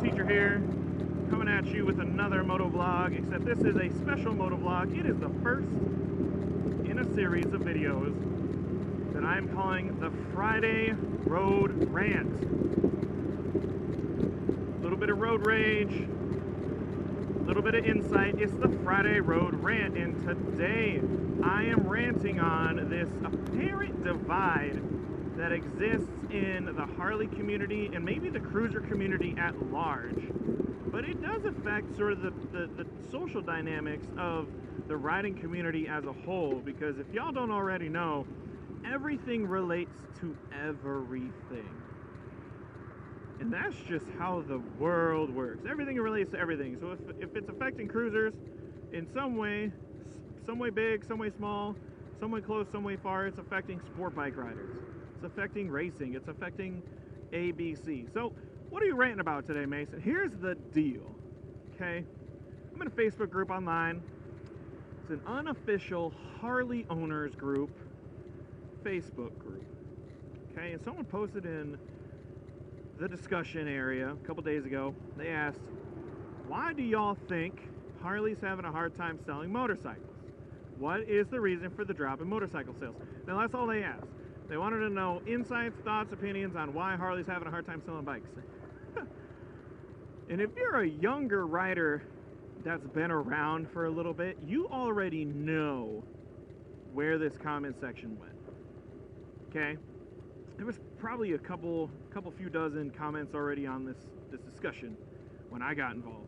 Teacher here, coming at you with another moto vlog, except this is a special moto vlog. It is the first in a series of videos that I'm calling the Friday Road Rant. A little bit of road rage, a little bit of insight. It's the Friday Road Rant, and today I am ranting on this apparent divide that exists in the Harley community and maybe the cruiser community at large. But it does affect sort of the social dynamics of the riding community as a whole, because if y'all don't already know, everything relates to everything. And that's just how the world works. Everything relates to everything. So if it's affecting cruisers in some way big, some way small, some way close, some way far, it's affecting sport bike riders. It's affecting racing. It's affecting ABC. So what are you ranting about today, Mason? Here's the deal, okay? I'm in a Facebook group online. It's an unofficial Harley owners group, Facebook group, okay? And someone posted in the discussion area a couple days ago. They asked, why do y'all think Harley's having a hard time selling motorcycles? What is the reason for the drop in motorcycle sales? Now, that's all they asked. They wanted to know insights, thoughts, opinions on why Harley's having a hard time selling bikes. And if you're a younger rider that's been around for a little bit, you already know where this comment section went. Okay? There was probably a couple few dozen comments already on this discussion when I got involved.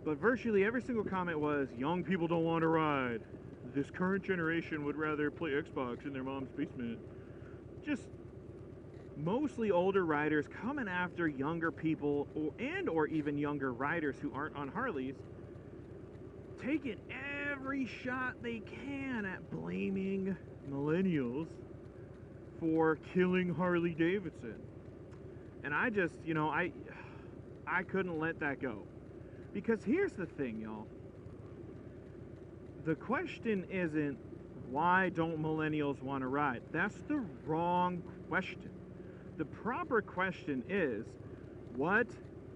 But virtually every single comment was, young people don't want to ride. This current generation would rather play Xbox in their mom's basement. Just mostly older riders coming after younger people or even younger riders who aren't on Harleys, taking every shot they can at blaming millennials for killing Harley Davidson. And I just, I couldn't let that go. Because here's the thing, y'all. The question isn't, why don't millennials want to ride? That's the wrong question. The proper question is, what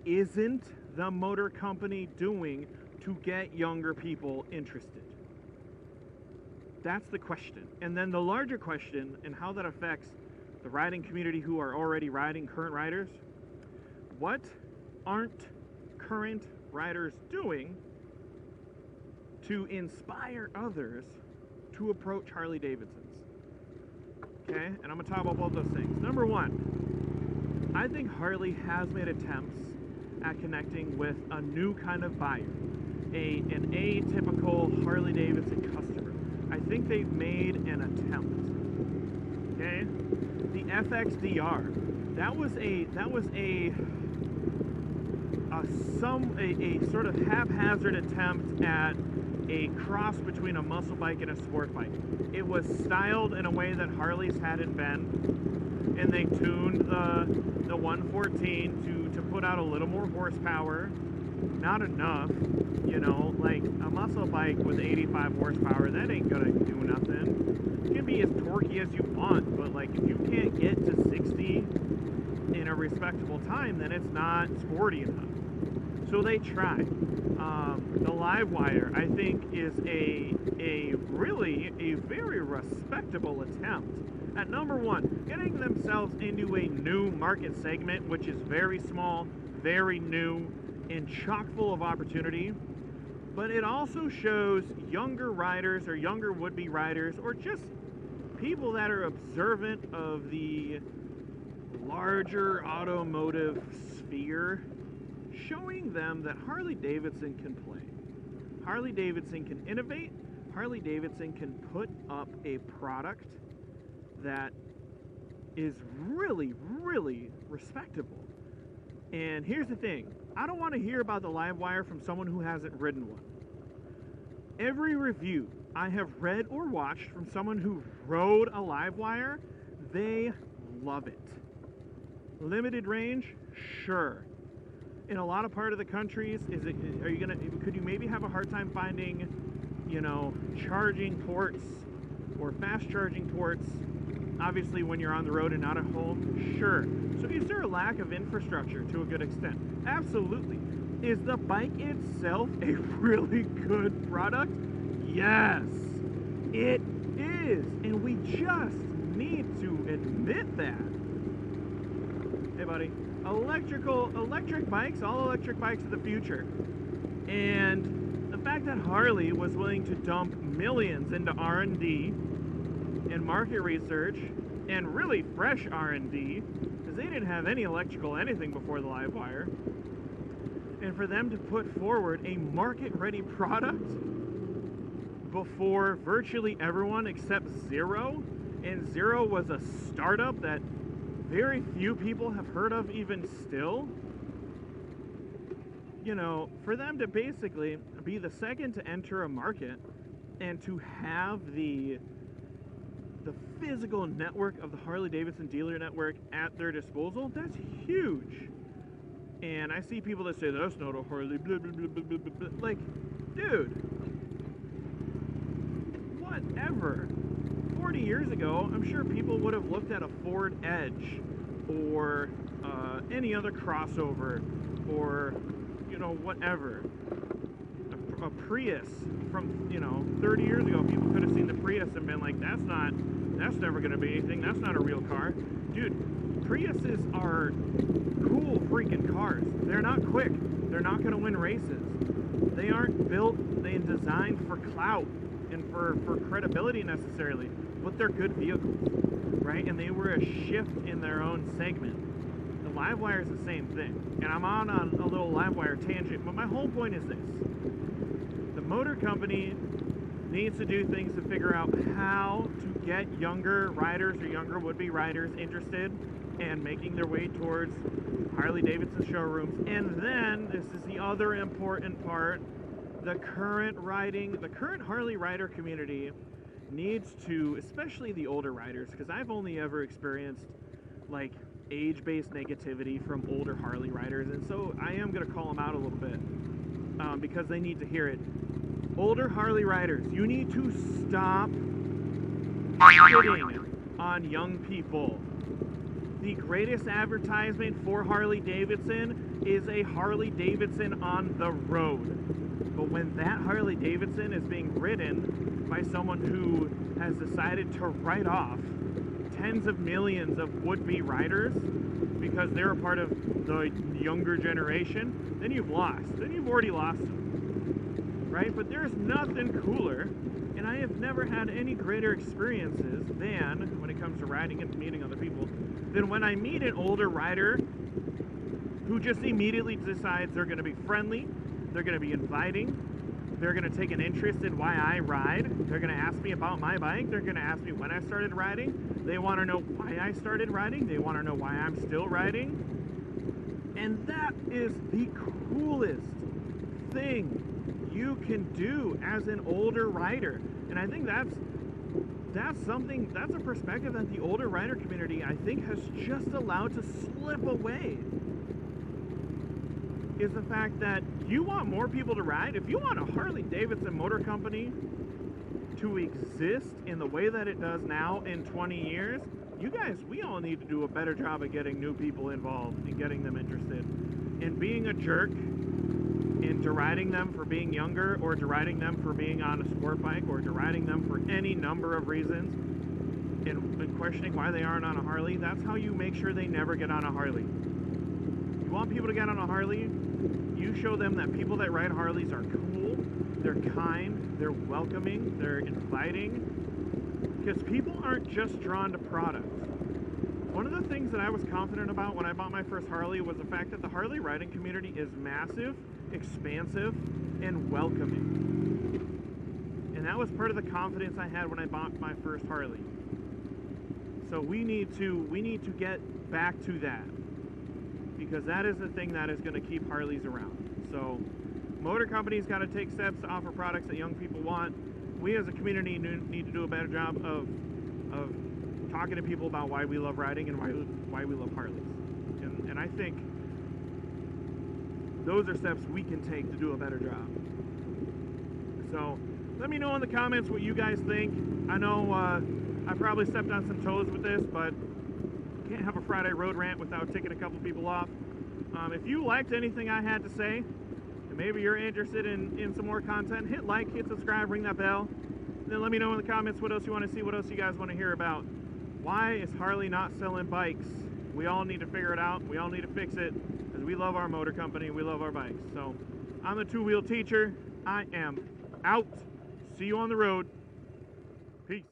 isn't the motor company doing to get younger people interested? That's the question. And then the larger question, and how that affects the riding community who are already riding, current riders, what aren't current riders doing to inspire others to approach Harley Davidsons? Okay, and I'm going to talk about both those things. Number one, I think Harley has made attempts at connecting with a new kind of buyer, an atypical Harley Davidson customer. I think they've made an attempt. Okay, the FXDR, that was a sort of haphazard attempt at a cross between a muscle bike and a sport bike. It was styled in a way that Harleys hadn't been, and they tuned the 114 to put out a little more horsepower. Not enough, like a muscle bike with 85 horsepower, that ain't gonna do nothing. You can be as torquey as you want, but like if you can't get to 60 in a respectable time, then it's not sporty enough. So they tried. The Livewire, I think, is a very respectable attempt at, number one, getting themselves into a new market segment, which is very small, very new, and chock full of opportunity. But it also shows younger riders or younger would-be riders, or just people that are observant of the larger automotive sphere, showing them that Harley Davidson can play. Harley Davidson can innovate. Harley Davidson can put up a product that is really, really respectable. And here's the thing. I don't want to hear about the Livewire from someone who hasn't ridden one. Every review I have read or watched from someone who rode a Livewire, they love it. Limited range? Sure. In a lot of part of the countries, could you maybe have a hard time finding, charging ports or fast charging ports, obviously when you're on the road and not at home? Sure. So is there a lack of infrastructure to a good extent? Absolutely. Is the bike itself a really good product? Yes, it is. And we just need to admit that. Hey buddy, electric bikes, all electric bikes of the future. And the fact that Harley was willing to dump millions into R&D and market research and really fresh R&D, because they didn't have any electrical anything before the Livewire, and for them to put forward a market-ready product before virtually everyone except Zero, and Zero was a startup that very few people have heard of even still. You know, for them to basically be the second to enter a market and to have the physical network of the Harley Davidson dealer network at their disposal, that's huge. And I see people that say, that's not a Harley, blah, blah, blah, blah, blah, blah. Like, dude, whatever. 40 years ago, I'm sure people would have looked at a Ford Edge or any other crossover or, you know, whatever. A Prius from, you know, 30 years ago, people could have seen the Prius and been like, that's never going to be anything. That's not a real car. Dude, Priuses are cool freaking cars. They're not quick. They're not going to win races. They aren't built and designed for clout and for credibility necessarily, but they're good vehicles, right? And they were a shift in their own segment. The Livewire is the same thing. And I'm on a little Livewire tangent, but my whole point is this. The motor company needs to do things to figure out how to get younger riders or younger would-be riders interested and making their way towards Harley Davidson showrooms. And then, this is the other important part, the current Harley rider community needs to, especially the older riders, because I've only ever experienced like age-based negativity from older Harley riders, and so I am going to call them out a little bit because they need to hear it. Older Harley riders, you need to stop shitting on young people. The greatest advertisement for Harley Davidson is a Harley Davidson on the road. But when that Harley Davidson is being ridden by someone who has decided to write off tens of millions of would-be riders because they're a part of the younger generation, then you've lost. Then you've already lost them, right? But there's nothing cooler, and I have never had any greater experiences than, when it comes to riding and meeting other people, than when I meet an older rider who just immediately decides they're going to be friendly, they're going to be inviting, they're going to take an interest in why I ride, they're going to ask me about my bike, they're going to ask me when I started riding, they want to know why I started riding, they want to know why I'm still riding, and that is the coolest thing you can do as an older rider. And I think that's a perspective that the older rider community, I think, has just allowed to slip away, is the fact that you want more people to ride. If you want a Harley Davidson Motor Company to exist in the way that it does now in 20 years, you guys, we all need to do a better job of getting new people involved and getting them interested. And being a jerk and deriding them for being younger, or deriding them for being on a sport bike, or deriding them for any number of reasons, and questioning why they aren't on a Harley, that's how you make sure they never get on a Harley. You want people to get on a Harley, you show them that people that ride Harleys are cool, they're kind, they're welcoming, they're inviting, because people aren't just drawn to product. One of the things that I was confident about when I bought my first Harley was the fact that the Harley riding community is massive, expansive, and welcoming. And that was part of the confidence I had when I bought my first Harley. So we need to get back to that, because that is the thing that is going to keep Harleys around. So motor companies got to take steps to offer products that young people want. We as a community need to do a better job of talking to people about why we love riding and why we love Harleys. And I think those are steps we can take to do a better job. So let me know in the comments what you guys think. I know I probably stepped on some toes with this, but Can't have a Friday road rant without ticking a couple people off. If you liked anything I had to say, and maybe you're interested in some more content, hit like, hit subscribe, ring that bell. Then let me know in the comments what else you want to see, what else you guys want to hear about. Why is Harley not selling bikes? We all need to figure it out. We all need to fix it, because we love our motor company. We love our bikes. So I'm the two-wheel teacher. I am out. See you on the road. Peace.